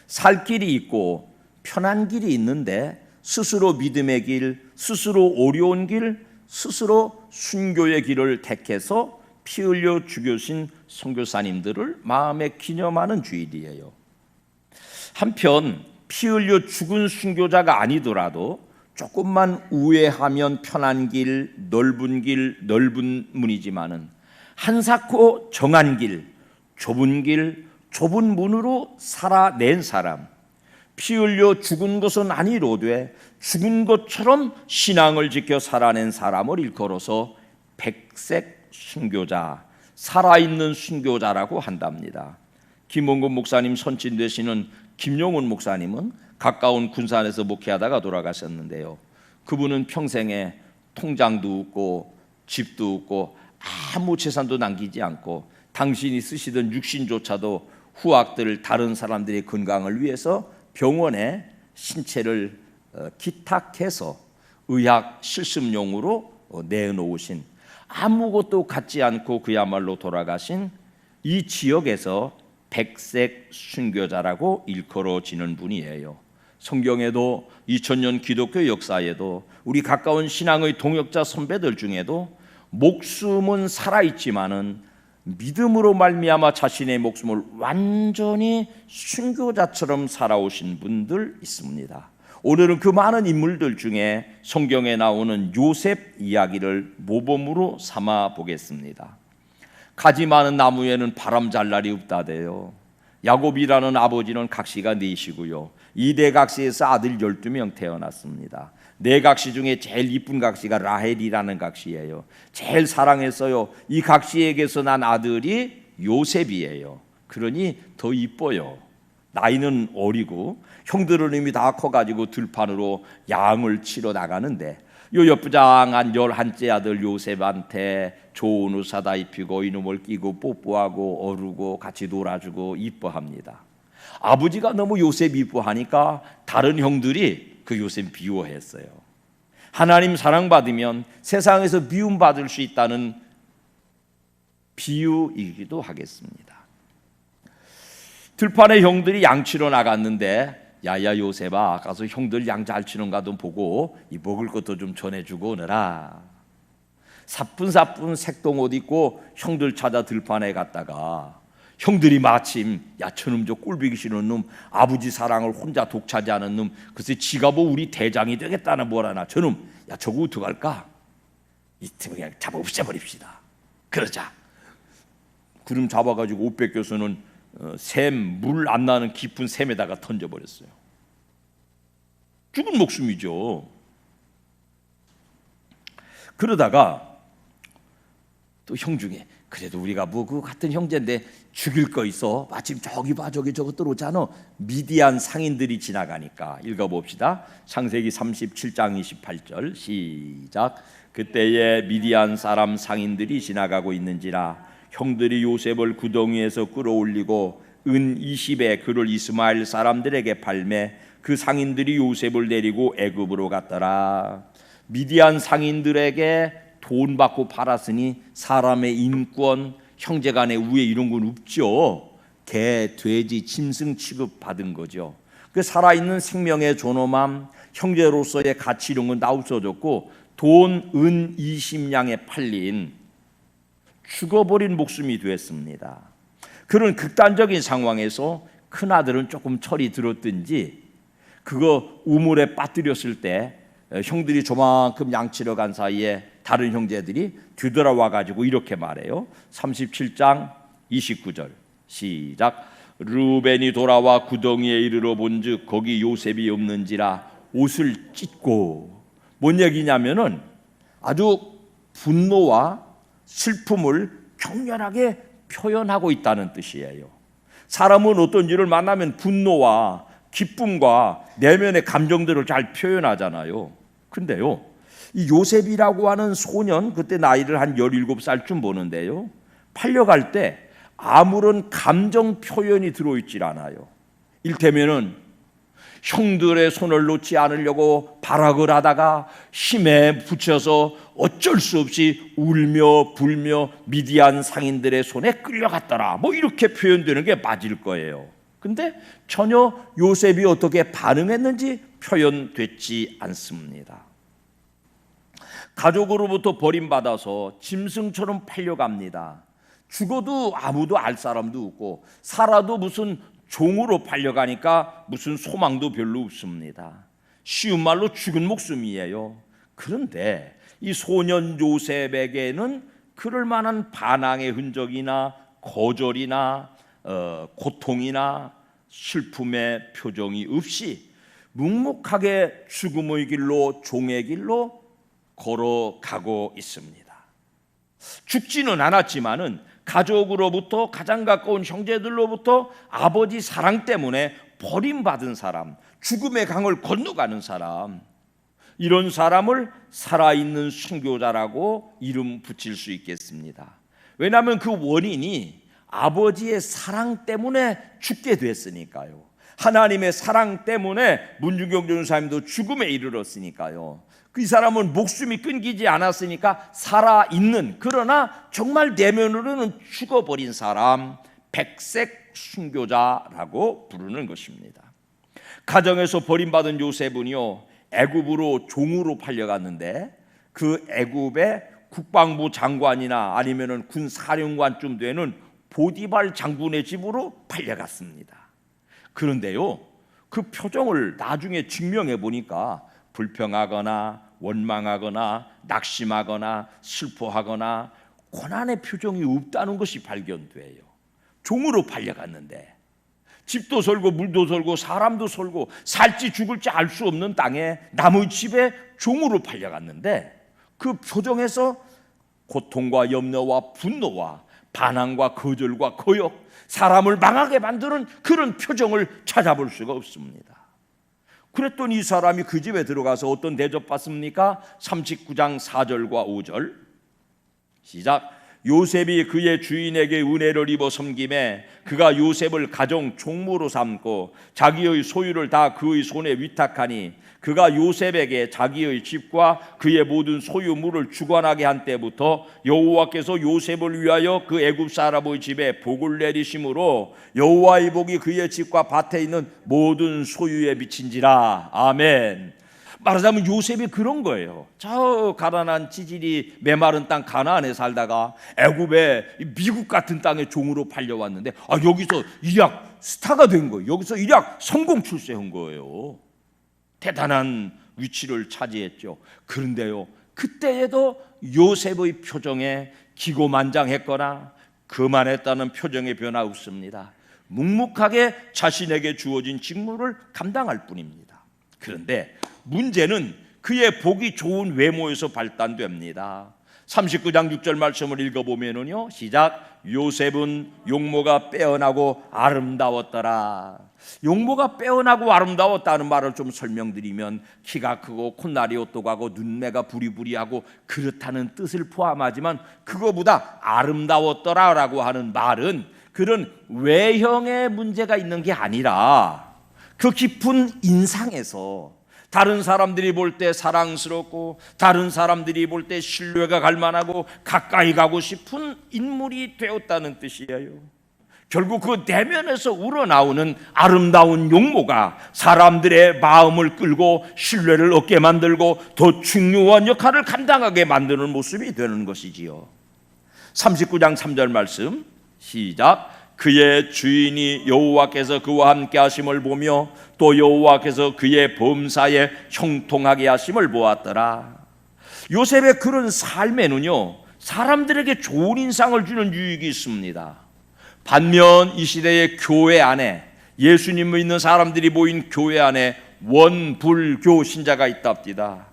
살 길이 있고 편한 길이 있는데 스스로 믿음의 길, 스스로 어려운 길, 스스로 순교의 길을 택해서 피 흘려 죽으신 선교사님들을 마음에 기념하는 주일이에요. 한편 피 흘려 죽은 순교자가 아니더라도 조금만 우회하면 편한 길, 넓은 문이지만은 한사코 정한 길, 좁은 문으로 살아낸 사람, 피 흘려 죽은 것은 아니로되 죽은 것처럼 신앙을 지켜 살아낸 사람을 일컬어서 백색 순교자, 살아있는 순교자라고 한답니다. 김원근 목사님 선친 되시는 김용훈 목사님은 가까운 군산에서 목회하다가 돌아가셨는데요. 그분은 평생에 통장도 없고 집도 없고 아무 재산도 남기지 않고 당신이 쓰시던 육신조차도 후학들 다른 사람들의 건강을 위해서 병원에 신체를 기탁해서 의학 실습용으로 내놓으신, 아무것도 갖지 않고 그야말로 돌아가신 이 지역에서 백색 순교자라고 일컬어지는 분이에요. 성경에도 2000년 기독교 역사에도 우리 가까운 신앙의 동역자 선배들 중에도 목숨은 살아있지만은 믿음으로 말미암아 자신의 목숨을 완전히 순교자처럼 살아오신 분들 있습니다. 오늘은 그 많은 인물들 중에 성경에 나오는 요셉 이야기를 모범으로 삼아 보겠습니다. 가지 많은 나무에는 바람 잘 날이 없다대요. 야곱이라는 아버지는 각시가 넷이고요. 이 네 각시에서 아들 12명 태어났습니다. 네 각시 중에 제일 이쁜 각시가 라헬이라는 각시예요. 제일 사랑했어요. 이 각시에게서 난 아들이 요셉이에요. 그러니 더 이뻐요. 나이는 어리고 형들은 이미 다 커가지고 들판으로 양을 치러 나가는데 요 예쁘장한 11째 아들 요셉한테 좋은 옷 사다 입히고 이놈을 끼고 뽀뽀하고 어르고 같이 놀아주고 이뻐합니다. 아버지가 너무 요셉 이뻐하니까 다른 형들이 그 요셉 비호했어요. 하나님 사랑받으면 세상에서 미움받을 수 있다는 비유이기도 하겠습니다. 들판에 형들이 양치러 나갔는데 야야 요셉아, 가서 형들 양 잘 치는가 좀 보고 이 먹을 것도 좀 전해주고 오너라. 사뿐사뿐 색동옷 입고 형들 찾아 들판에 갔다가 형들이 마침 야 저놈 저 꼴보기 싫은 놈, 아버지 사랑을 혼자 독차지하는 놈, 글쎄 지가 뭐 우리 대장이 되겠다나 뭐라나 저놈 야 저거 어떡할까? 이틈에 그냥 잡아 없애버립시다. 그러자 구름 잡아가지고 옷 벗겨서는 샘, 물 안 나는 깊은 샘에다가 던져버렸어요. 죽은 목숨이죠. 그러다가 또 형 중에 그래도 우리가 뭐 그 같은 형제인데 죽일 거 있어. 마침 저기 봐, 저기 저것들 오잖아. 미디안 상인들이 지나가니까 읽어봅시다. 창세기 37장 28절 시작. 그때에 미디안 사람 상인들이 지나가고 있는지라 형들이 요셉을 구덩이에서 끌어올리고 은 20에 그를 이스마엘 사람들에게 팔매 그 상인들이 요셉을 데리고 애굽으로 갔더라. 미디안 상인들에게 돈 받고 팔았으니 사람의 인권, 형제간의 우애 이런 건 없죠. 개, 돼지, 짐승 취급 받은 거죠. 그 살아있는 생명의 존엄함, 형제로서의 가치 이런 건 다 없어졌고 돈, 은 20냥에 팔린 죽어버린 목숨이 됐습니다. 그런 극단적인 상황에서 큰아들은 조금 철이 들었든지 그거 우물에 빠뜨렸을 때 형들이 저만큼 양치러 간 사이에 다른 형제들이 뒤돌아와가지고 이렇게 말해요. 37장 29절 시작. 르벤이 돌아와 구덩이에 이르러 본즉 거기 요셉이 없는지라 옷을 찢고, 뭔 얘기냐면은 아주 분노와 슬픔을 격렬하게 표현하고 있다는 뜻이에요. 사람은 어떤 일을 만나면 분노와 기쁨과 내면의 감정들을 잘 표현하잖아요. 근데요, 이 요셉이라고 하는 소년, 그때 나이를 한 17살쯤 보는데요, 팔려갈 때 아무런 감정 표현이 들어있질 않아요. 일테면은 형들의 손을 놓지 않으려고 발악을 하다가 힘에 부쳐서 어쩔 수 없이 울며 불며 미디안 상인들의 손에 끌려갔더라. 뭐 이렇게 표현되는 게 맞을 거예요. 근데 전혀 요셉이 어떻게 반응했는지 표현되지 않습니다. 가족으로부터 버림받아서 짐승처럼 팔려갑니다. 죽어도 아무도 알 사람도 없고 살아도 무슨 종으로 팔려가니까 무슨 소망도 별로 없습니다. 쉬운 말로 죽은 목숨이에요. 그런데 이 소년 요셉에게는 그럴 만한 반항의 흔적이나 거절이나 고통이나 슬픔의 표정이 없이 묵묵하게 죽음의 길로, 종의 길로 걸어가고 있습니다. 죽지는 않았지만은 가족으로부터, 가장 가까운 형제들로부터 아버지 사랑 때문에 버림받은 사람, 죽음의 강을 건너가는 사람, 이런 사람을 살아있는 순교자라고 이름 붙일 수 있겠습니다. 왜냐하면 그 원인이 아버지의 사랑 때문에 죽게 됐으니까요. 하나님의 사랑 때문에 문중경 전사님도 죽음에 이르렀으니까요. 그 사람은 목숨이 끊기지 않았으니까 살아있는, 그러나 정말 내면으로는 죽어버린 사람, 백색 순교자라고 부르는 것입니다. 가정에서 버림받은 요셉은요, 애굽으로 종으로 팔려갔는데 그 애굽의 국방부 장관이나 아니면은 군 사령관쯤 되는 보디발 장군의 집으로 팔려갔습니다. 그런데요, 그 표정을 나중에 증명해 보니까 불평하거나 원망하거나 낙심하거나 슬퍼하거나 고난의 표정이 없다는 것이 발견돼요. 종으로 팔려갔는데 집도 설고 물도 설고 사람도 설고 살지 죽을지 알 수 없는 땅에 남의 집에 종으로 팔려갔는데 그 표정에서 고통과 염려와 분노와 반항과 거절과 거역, 사람을 망하게 만드는 그런 표정을 찾아볼 수가 없습니다. 그랬더니 이 사람이 그 집에 들어가서 어떤 대접받습니까? 39장 4절과 5절 시작. 요셉이 그의 주인에게 은혜를 입어 섬김에 그가 요셉을 가정 종무로 삼고 자기의 소유를 다 그의 손에 위탁하니 그가 요셉에게 자기의 집과 그의 모든 소유물을 주관하게 한 때부터 여호와께서 요셉을 위하여 그 애굽 사람의 집에 복을 내리심으로 여호와의 복이 그의 집과 밭에 있는 모든 소유에 미친지라. 아멘. 말하자면 요셉이 그런 거예요. 저 가난한 지질이 메마른 땅 가나안에 살다가 애굽의 미국 같은 땅에 종으로 팔려왔는데 여기서 일약 스타가 된 거예요. 여기서 일약 성공 출세한 거예요. 대단한 위치를 차지했죠. 그런데요, 그때에도 요셉의 표정에 기고만장했거나 거만했다는 표정의 변화 없습니다. 묵묵하게 자신에게 주어진 직무를 감당할 뿐입니다. 그런데 문제는 그의 보기 좋은 외모에서 발단됩니다. 39장 6절 말씀을 읽어보면요, 시작. 요셉은 용모가 빼어나고 아름다웠더라. 용모가 빼어나고 아름다웠다는 말을 좀 설명드리면 키가 크고 콧날이 오똑하고 눈매가 부리부리하고 그렇다는 뜻을 포함하지만 그거보다 아름다웠더라라고 하는 말은 그런 외형의 문제가 있는 게 아니라 그 깊은 인상에서 다른 사람들이 볼 때 사랑스럽고 다른 사람들이 볼 때 신뢰가 갈 만하고 가까이 가고 싶은 인물이 되었다는 뜻이에요. 결국 그 내면에서 우러나오는 아름다운 용모가 사람들의 마음을 끌고 신뢰를 얻게 만들고 더 중요한 역할을 감당하게 만드는 모습이 되는 것이지요. 39장 3절 말씀 시작. 그의 주인이 여호와께서 그와 함께 하심을 보며 또 여호와께서 그의 범사에 형통하게 하심을 보았더라. 요셉의 그런 삶에는요, 사람들에게 좋은 인상을 주는 유익이 있습니다. 반면 이 시대의 교회 안에, 예수님을 믿는 사람들이 모인 교회 안에 원불교 신자가 있답니다.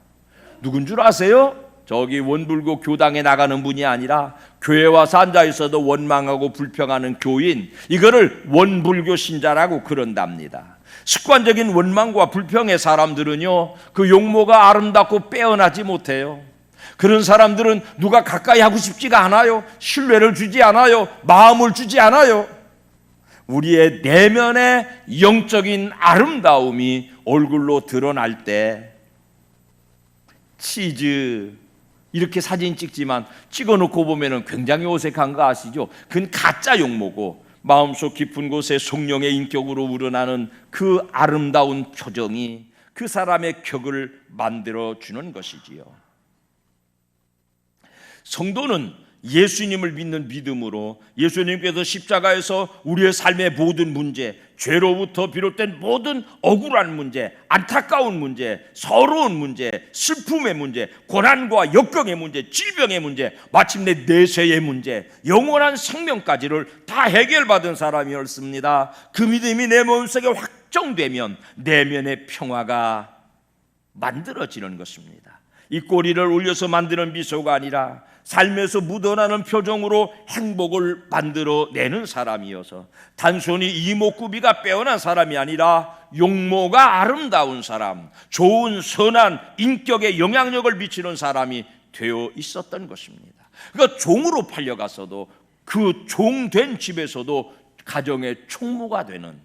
누군 줄 아세요? 저기 원불교 교당에 나가는 분이 아니라 교회 와서 앉아있어도 원망하고 불평하는 교인, 이거를 원불교 신자라고 그런답니다. 습관적인 원망과 불평의 사람들은요, 그 용모가 아름답고 빼어나지 못해요. 그런 사람들은 누가 가까이 하고 싶지가 않아요. 신뢰를 주지 않아요. 마음을 주지 않아요. 우리의 내면의 영적인 아름다움이 얼굴로 드러날 때 치즈 이렇게 사진 찍지만 찍어놓고 보면 굉장히 어색한 거 아시죠? 그건 가짜 용모고 마음속 깊은 곳에 성령의 인격으로 우러나는 그 아름다운 표정이 그 사람의 격을 만들어주는 것이지요. 성도는 예수님을 믿는 믿음으로 예수님께서 십자가에서 우리의 삶의 모든 문제, 죄로부터 비롯된 모든 억울한 문제, 안타까운 문제, 서러운 문제, 슬픔의 문제, 고난과 역경의 문제, 질병의 문제, 마침내 내세의 문제, 영원한 생명까지를 다 해결받은 사람이었습니다. 그 믿음이 내 마음속에 확정되면 내면의 평화가 만들어지는 것입니다. 이 꼬리를 올려서 만드는 미소가 아니라 삶에서 묻어나는 표정으로 행복을 만들어내는 사람이어서 단순히 이목구비가 빼어난 사람이 아니라 용모가 아름다운 사람, 좋은 선한 인격에 영향력을 미치는 사람이 되어 있었던 것입니다. 그러니까 종으로 팔려가서도 그 종된 집에서도 가정의 총무가 되는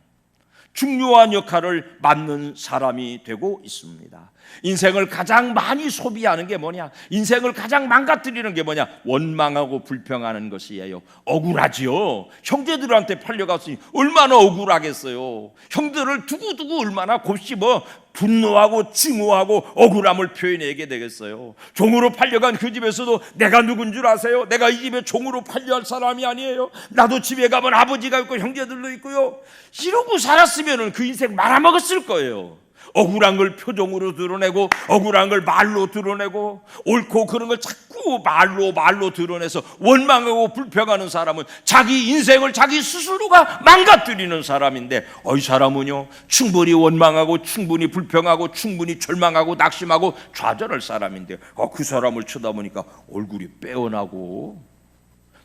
중요한 역할을 맡는 사람이 되고 있습니다. 인생을 가장 많이 소비하는 게 뭐냐? 인생을 가장 망가뜨리는 게 뭐냐? 원망하고 불평하는 것이에요. 억울하지요. 형제들한테 팔려갔으니 얼마나 억울하겠어요. 형들을 두고두고 얼마나 곱씹어 분노하고 증오하고 억울함을 표현하게 되겠어요. 종으로 팔려간 그 집에서도 내가 누군 줄 아세요? 내가 이 집에 종으로 팔려할 사람이 아니에요. 나도 집에 가면 아버지가 있고 형제들도 있고요. 이러고 살았으면 그 인생 말아먹었을 거예요. 억울한 걸 표정으로 드러내고 억울한 걸 말로 드러내고 옳고 그런 걸 자꾸 말로 드러내서 원망하고 불평하는 사람은 자기 인생을 자기 스스로가 망가뜨리는 사람인데 이 사람은요 충분히 원망하고 충분히 불평하고 충분히 절망하고 낙심하고 좌절할 사람인데 그 사람을 쳐다보니까 얼굴이 빼어나고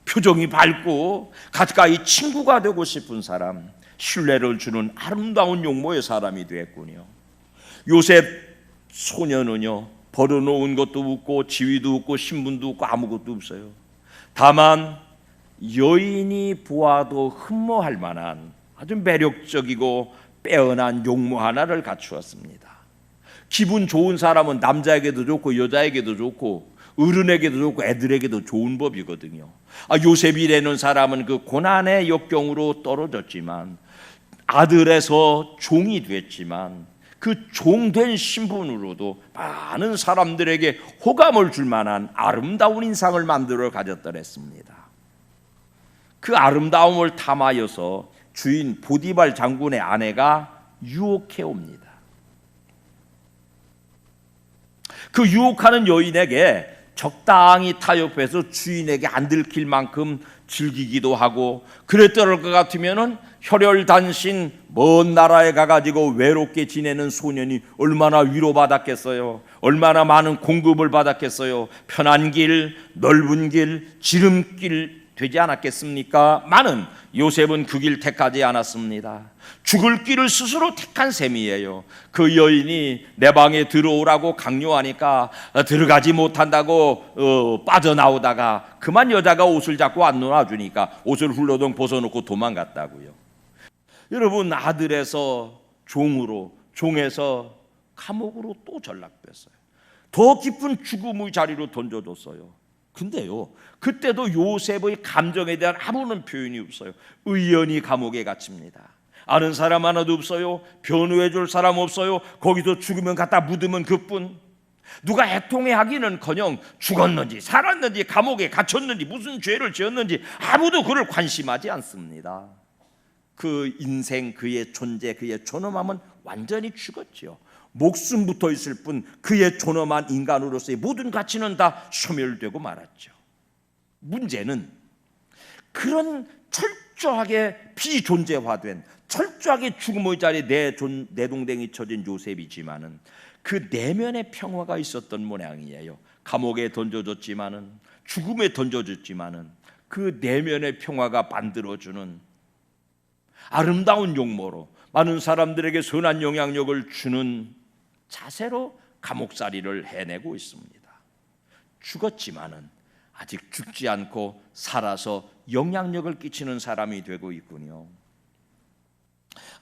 표정이 밝고 가까이 친구가 되고 싶은 사람, 신뢰를 주는 아름다운 용모의 사람이 됐군요. 요셉 소녀는요 벌어놓은 것도 없고 지위도 없고 신분도 없고 아무것도 없어요. 다만 여인이 보아도 흠모할 만한 아주 매력적이고 빼어난 용모 하나를 갖추었습니다. 기분 좋은 사람은 남자에게도 좋고 여자에게도 좋고 어른에게도 좋고 애들에게도 좋은 법이거든요. 요셉이라는 사람은 그 고난의 역경으로 떨어졌지만 아들에서 종이 됐지만 그 종된 신분으로도 많은 사람들에게 호감을 줄 만한 아름다운 인상을 만들어 가졌더랬습니다. 그 아름다움을 탐하여서 주인 보디발 장군의 아내가 유혹해 옵니다. 그 유혹하는 여인에게 적당히 타협해서 주인에게 안 들킬 만큼 즐기기도 하고 그랬던 것 같으면은 혈혈단신 먼 나라에 가가지고 외롭게 지내는 소년이 얼마나 위로받았겠어요. 얼마나 많은 공급을 받았겠어요. 편한 길, 넓은 길, 지름길 되지 않았겠습니까? 많은 요셉은 그 길 택하지 않았습니다. 죽을 길을 스스로 택한 셈이에요. 그 여인이 내 방에 들어오라고 강요하니까 들어가지 못한다고 빠져나오다가 그만 여자가 옷을 잡고 안 놀아주니까 옷을 훌러덩 벗어놓고 도망갔다고요. 여러분, 아들에서 종으로, 종에서 감옥으로 또 전락됐어요. 더 깊은 죽음의 자리로 던져줬어요. 근데요, 그때도 요셉의 감정에 대한 아무런 표현이 없어요. 의연히 감옥에 갇힙니다. 아는 사람 하나도 없어요. 변호해 줄 사람 없어요. 거기서 죽으면 갖다 묻으면 그뿐. 누가 애통해 하기는커녕 죽었는지 살았는지 감옥에 갇혔는지 무슨 죄를 지었는지 아무도 그를 관심하지 않습니다. 그 인생, 그의 존재, 그의 존엄함은 완전히 죽었죠. 목숨 붙어 있을 뿐 그의 존엄한 인간으로서의 모든 가치는 다 소멸되고 말았죠. 문제는 그런 철저하게 비존재화된, 철저하게 죽음의 자리에 내동댕이 쳐진 요셉이지만은 그 내면의 평화가 있었던 모양이에요. 감옥에 던져졌지만은, 죽음에 던져졌지만은 그 내면의 평화가 만들어주는 아름다운 용모로 많은 사람들에게 선한 영향력을 주는 자세로 감옥살이를 해내고 있습니다. 죽었지만은 아직 죽지 않고 살아서 영향력을 끼치는 사람이 되고 있군요.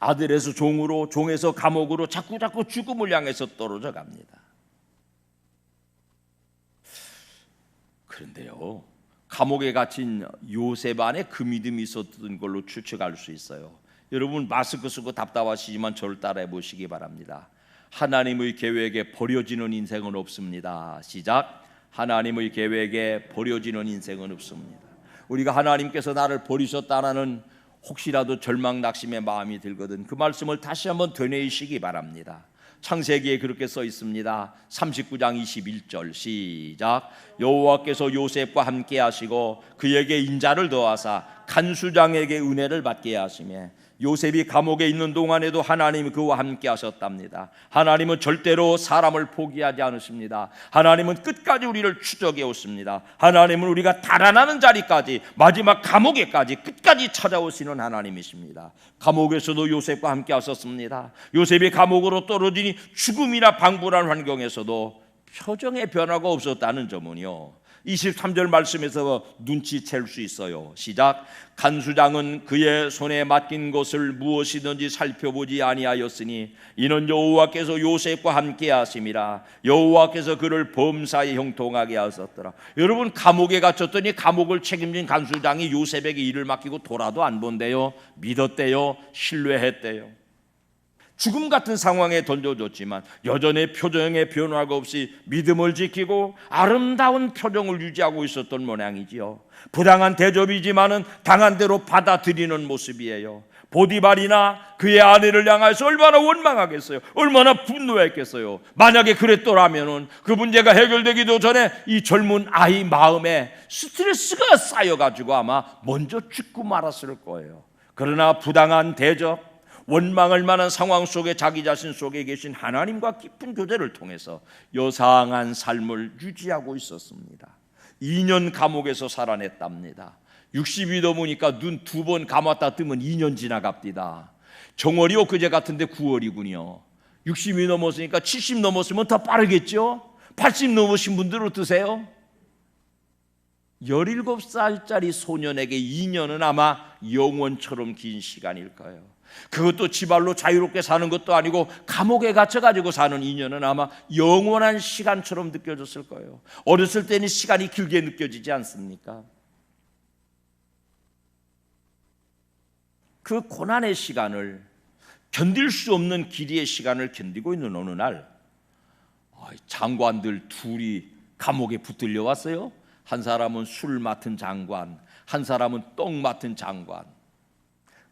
아들에서 종으로, 종에서 감옥으로 자꾸 죽음을 향해서 떨어져 갑니다. 그런데요, 감옥에 갇힌 요셉 안에 그 믿음이 있었던 걸로 추측할 수 있어요. 여러분 마스크 쓰고 답답하시지만 저를 따라해 보시기 바랍니다. 하나님의 계획에 버려지는 인생은 없습니다. 시작. 하나님의 계획에 버려지는 인생은 없습니다. 우리가 하나님께서 나를 버리셨다는 혹시라도 절망 낙심의 마음이 들거든 그 말씀을 다시 한번 되뇌이시기 바랍니다. 창세기에 그렇게 써 있습니다. 39장 21절 시작. 여호와께서 요셉과 함께 하시고 그에게 인자를 더하사 간수장에게 은혜를 받게 하시며 요셉이 감옥에 있는 동안에도 하나님이 그와 함께 하셨답니다. 하나님은 절대로 사람을 포기하지 않으십니다. 하나님은 끝까지 우리를 추적해 오십니다. 하나님은 우리가 달아나는 자리까지, 마지막 감옥에까지 끝까지 찾아오시는 하나님이십니다. 감옥에서도 요셉과 함께 하셨습니다. 요셉이 감옥으로 떨어지니 죽음이나 방불한 환경에서도 표정의 변화가 없었다는 점은요, 23절 말씀에서 눈치챌 수 있어요. 시작. 간수장은 그의 손에 맡긴 것을 무엇이든지 살펴보지 아니하였으니 이는 여호와께서 요셉과 함께 하심이라. 여호와께서 그를 범사에 형통하게 하셨더라. 여러분, 감옥에 갇혔더니 감옥을 책임진 간수장이 요셉에게 일을 맡기고 돌아도 안 본대요. 믿었대요. 신뢰했대요. 죽음 같은 상황에 던져졌지만 여전히 표정의 변화가 없이 믿음을 지키고 아름다운 표정을 유지하고 있었던 모양이지요. 부당한 대접이지만은 당한 대로 받아들이는 모습이에요. 보디발이나 그의 아내를 향해서 얼마나 원망하겠어요. 얼마나 분노했겠어요. 만약에 그랬더라면은 그 문제가 해결되기도 전에 이 젊은 아이 마음에 스트레스가 쌓여가지고 아마 먼저 죽고 말았을 거예요. 그러나 부당한 대접, 원망할 만한 상황 속에 자기 자신 속에 계신 하나님과 깊은 교제를 통해서 여상한 삶을 유지하고 있었습니다. 2년 감옥에서 살아냈답니다. 60이 넘으니까 눈 2번 감았다 뜨면 2년 지나갑니다. 정월이 엊그제 같은데 9월이군요. 60이 넘었으니까 70 넘었으면 더 빠르겠죠. 80 넘으신 분들 어떠세요? 17살짜리 소년에게 2년은 아마 영원처럼 긴 시간일 거예요. 그것도 지발로 자유롭게 사는 것도 아니고 감옥에 갇혀가지고 사는 2년은 아마 영원한 시간처럼 느껴졌을 거예요. 어렸을 때는 시간이 길게 느껴지지 않습니까? 그 고난의 시간을, 견딜 수 없는 길이의 시간을 견디고 있는 어느 날 장관들 둘이 감옥에 붙들려 왔어요. 한 사람은 술 맡은 장관, 한 사람은 떡 맡은 장관.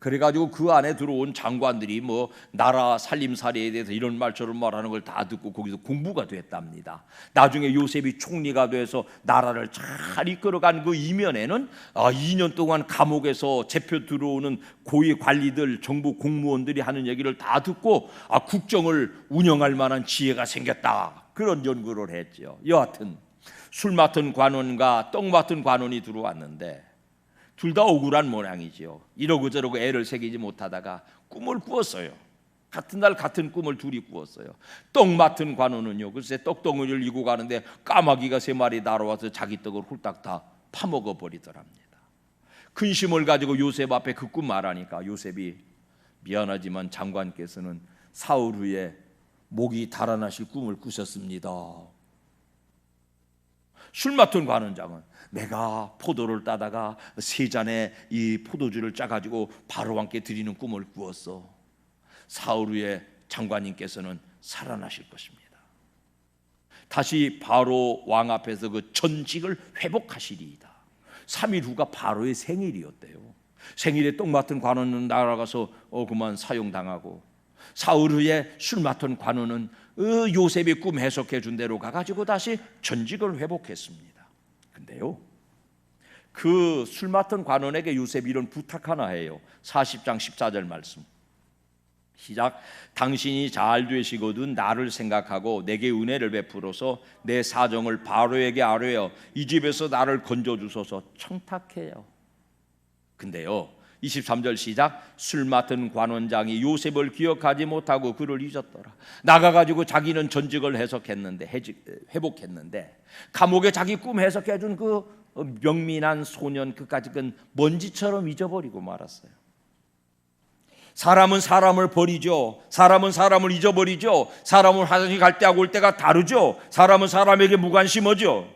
그래가지고 그 안에 들어온 장관들이 뭐 나라 살림살이에 대해서 이런 말 저런 말하는 걸 다 듣고 거기서 공부가 됐답니다. 나중에 요셉이 총리가 돼서 나라를 잘 이끌어간 그 이면에는 2년 동안 감옥에서 잡혀 들어오는 고위 관리들, 정부 공무원들이 하는 얘기를 다 듣고 국정을 운영할 만한 지혜가 생겼다, 그런 연구를 했죠. 여하튼 술 맡은 관원과 떡 맡은 관원이 들어왔는데 둘 다 억울한 모양이지요. 이러고 저러고 애를 새기지 못하다가 꿈을 꾸었어요. 같은 날 같은 꿈을 둘이 꾸었어요. 떡 맡은 관원은요, 글쎄 떡덩어리를 이고 가는데 까마귀가 3마리 날아와서 자기 떡을 홀딱 다 파먹어 버리더랍니다. 근심을 가지고 요셉 앞에 그 꿈 말하니까 요셉이 미안하지만 장관께서는 사흘 후에 목이 달아나실 꿈을 꾸셨습니다. 술 맡은 관원장은 내가 포도를 따다가 3잔의 이 포도주를 짜가지고 바로왕께 드리는 꿈을 꾸었어. 사흘 후에 장관님께서는 살아나실 것입니다. 다시 바로 왕 앞에서 그 전직을 회복하시리이다. 3일 후가 바로의 생일이었대요. 생일에 떡 맡은 관원은 날아가서 그만 사용당하고, 사흘 후에 술 맡은 관원은 요셉이 꿈 해석해 준 대로 가가지고 다시 전직을 회복했습니다. 근데요, 그 술 맡은 관원에게 요셉이 이런 부탁 하나 해요. 40장 14절 말씀 시작. 당신이 잘 되시거든 나를 생각하고 내게 은혜를 베풀어서 내 사정을 바로에게 아뢰어 이 집에서 나를 건져주소서 청탁해요. 근데요, 23절 시작. 술 맡은 관원장이 요셉을 기억하지 못하고 그를 잊었더라. 나가가지고 자기는 전직을 회복했는데 감옥에 자기 꿈 해석해준 그 명민한 소년 그까지 건 먼지처럼 잊어버리고 말았어요. 사람은 사람을 버리죠. 사람은 사람을 잊어버리죠. 사람은 화장실 갈 때하고 올 때가 다르죠. 사람은 사람에게 무관심하죠.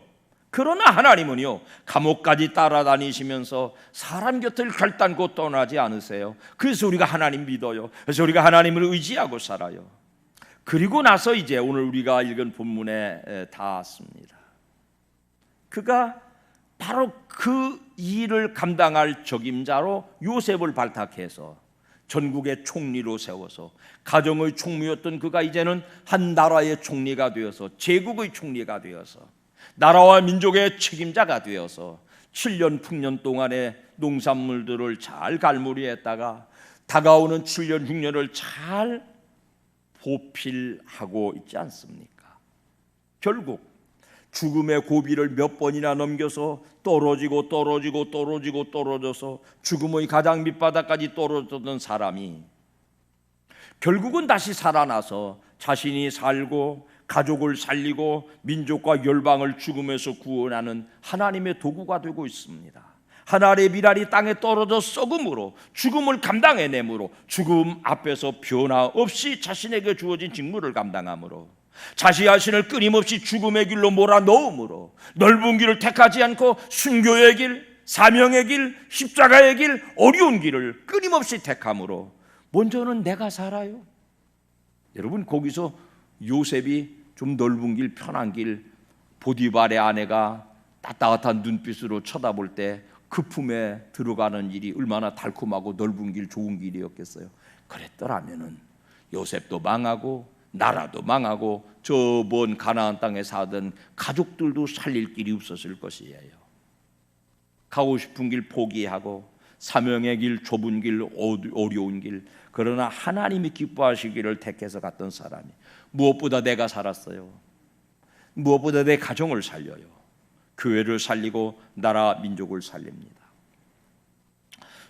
그러나 하나님은요, 감옥까지 따라다니시면서 사람 곁을 결단코 떠나지 않으세요. 그래서 우리가 하나님 믿어요. 그래서 우리가 하나님을 의지하고 살아요. 그리고 나서 이제 오늘 우리가 읽은 본문에 닿았습니다. 그가 바로 그 일을 감당할 적임자로 요셉을 발탁해서 전국의 총리로 세워서 가정의 총리였던 그가 이제는 한 나라의 총리가 되어서 제국의 총리가 되어서 나라와 민족의 책임자가 되어서 7년 풍년 동안의 농산물들을 잘 갈무리했다가 다가오는 7년 흉년을 잘 보필하고 있지 않습니까? 결국 죽음의 고비를 몇 번이나 넘겨서 떨어져서 죽음의 가장 밑바닥까지 떨어졌던 사람이 결국은 다시 살아나서 자신이 살고 가족을 살리고 민족과 열방을 죽음에서 구원하는 하나님의 도구가 되고 있습니다. 하나님의 미랄이 땅에 떨어져 썩음으로 죽음을 감당해내므로 죽음 앞에서 변화 없이 자신에게 주어진 직무를 감당함으로 자신 자신을 끊임없이 죽음의 길로 몰아넣음으로 넓은 길을 택하지 않고 순교의 길, 사명의 길, 십자가의 길, 어려운 길을 끊임없이 택함으로 먼저는 내가 살아요. 여러분, 거기서 요셉이 좀 넓은 길, 편한 길, 보디발의 아내가 따뜻한 눈빛으로 쳐다볼 때 그 품에 들어가는 일이 얼마나 달콤하고 넓은 길, 좋은 길이었겠어요. 그랬더라면은 요셉도 망하고 나라도 망하고 저 먼 가나안 땅에 사던 가족들도 살릴 길이 없었을 것이에요. 가고 싶은 길 포기하고 사명의 길, 좁은 길, 어려운 길, 그러나 하나님이 기뻐하시기를 택해서 갔던 사람이 무엇보다 내가 살았어요. 무엇보다 내 가정을 살려요. 교회를 살리고 나라 민족을 살립니다.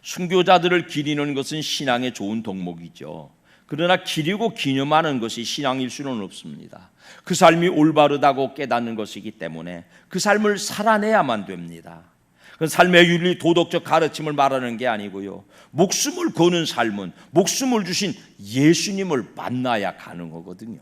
순교자들을 기리는 것은 신앙의 좋은 덕목이죠. 그러나 기리고 기념하는 것이 신앙일 수는 없습니다. 그 삶이 올바르다고 깨닫는 것이기 때문에 그 삶을 살아내야만 됩니다. 그 삶의 윤리, 도덕적 가르침을 말하는 게 아니고요, 목숨을 거는 삶은 목숨을 주신 예수님을 만나야 가능하거든요.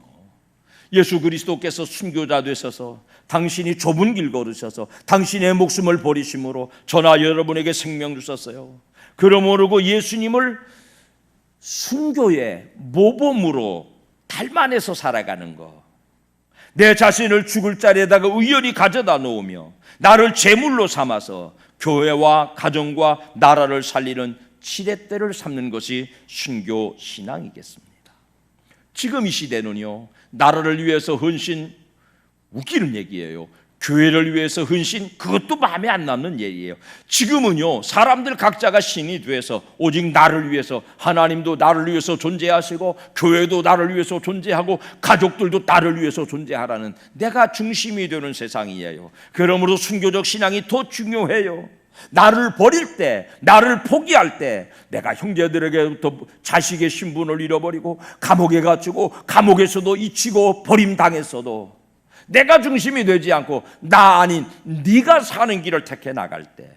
예수 그리스도께서 순교자 되셔서 당신이 좁은 길 걸으셔서 당신의 목숨을 버리심으로 저나 여러분에게 생명 주셨어요. 그러므로 예수님을 순교의 모범으로 닮아내서 살아가는 것, 내 자신을 죽을 자리에다가 의연히 가져다 놓으며 나를 제물로 삼아서 교회와 가정과 나라를 살리는 지렛대를 삼는 것이 순교 신앙이겠습니다. 지금 이 시대는요, 나라를 위해서 헌신, 웃기는 얘기예요. 교회를 위해서 헌신, 그것도 마음에 안 남는 얘기예요. 지금은요, 사람들 각자가 신이 돼서 오직 나를 위해서, 하나님도 나를 위해서 존재하시고 교회도 나를 위해서 존재하고 가족들도 나를 위해서 존재하라는 내가 중심이 되는 세상이에요. 그러므로 순교적 신앙이 더 중요해요. 나를 버릴 때, 나를 포기할 때 내가 형제들에게부터 자식의 신분을 잃어버리고 감옥에 갇히고 감옥에서도 잊히고 버림당했어도 내가 중심이 되지 않고 나 아닌 네가 사는 길을 택해 나갈 때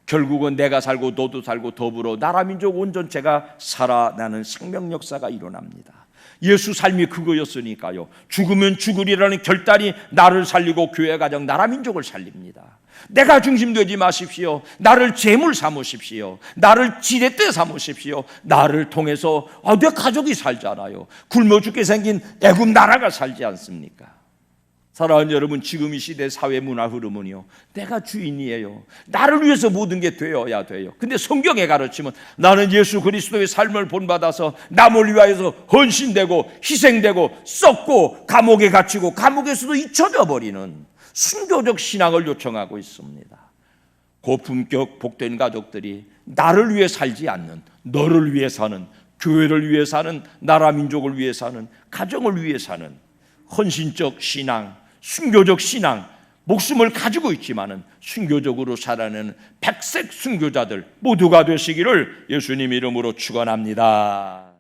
결국은 내가 살고 너도 살고 더불어 나라 민족 온전체가 살아나는 생명 역사가 일어납니다. 예수 삶이 그거였으니까요, 죽으면 죽으리라는 결단이 나를 살리고 교회 가정 나라 민족을 살립니다. 내가 중심되지 마십시오. 나를 제물 삼으십시오. 나를 지렛대 삼으십시오. 나를 통해서 내 가족이 살잖아요. 굶어 죽게 생긴 애굽 나라가 살지 않습니까? 사랑하는 여러분, 지금 이 시대 사회 문화 흐름은요, 내가 주인이에요. 나를 위해서 모든 게 되어야 돼요. 근데 성경에 가르치면 나는 예수 그리스도의 삶을 본받아서 남을 위하여서 헌신되고 희생되고 썩고 감옥에 갇히고 감옥에서도 잊혀져 버리는 순교적 신앙을 요청하고 있습니다. 고품격 복된 가족들이 나를 위해 살지 않는, 너를 위해 사는, 교회를 위해 사는, 나라 민족을 위해 사는, 가정을 위해 사는 헌신적 신앙, 순교적 신앙, 목숨을 가지고 있지만은 순교적으로 살아내는 백색 순교자들 모두가 되시기를 예수님 이름으로 축원합니다.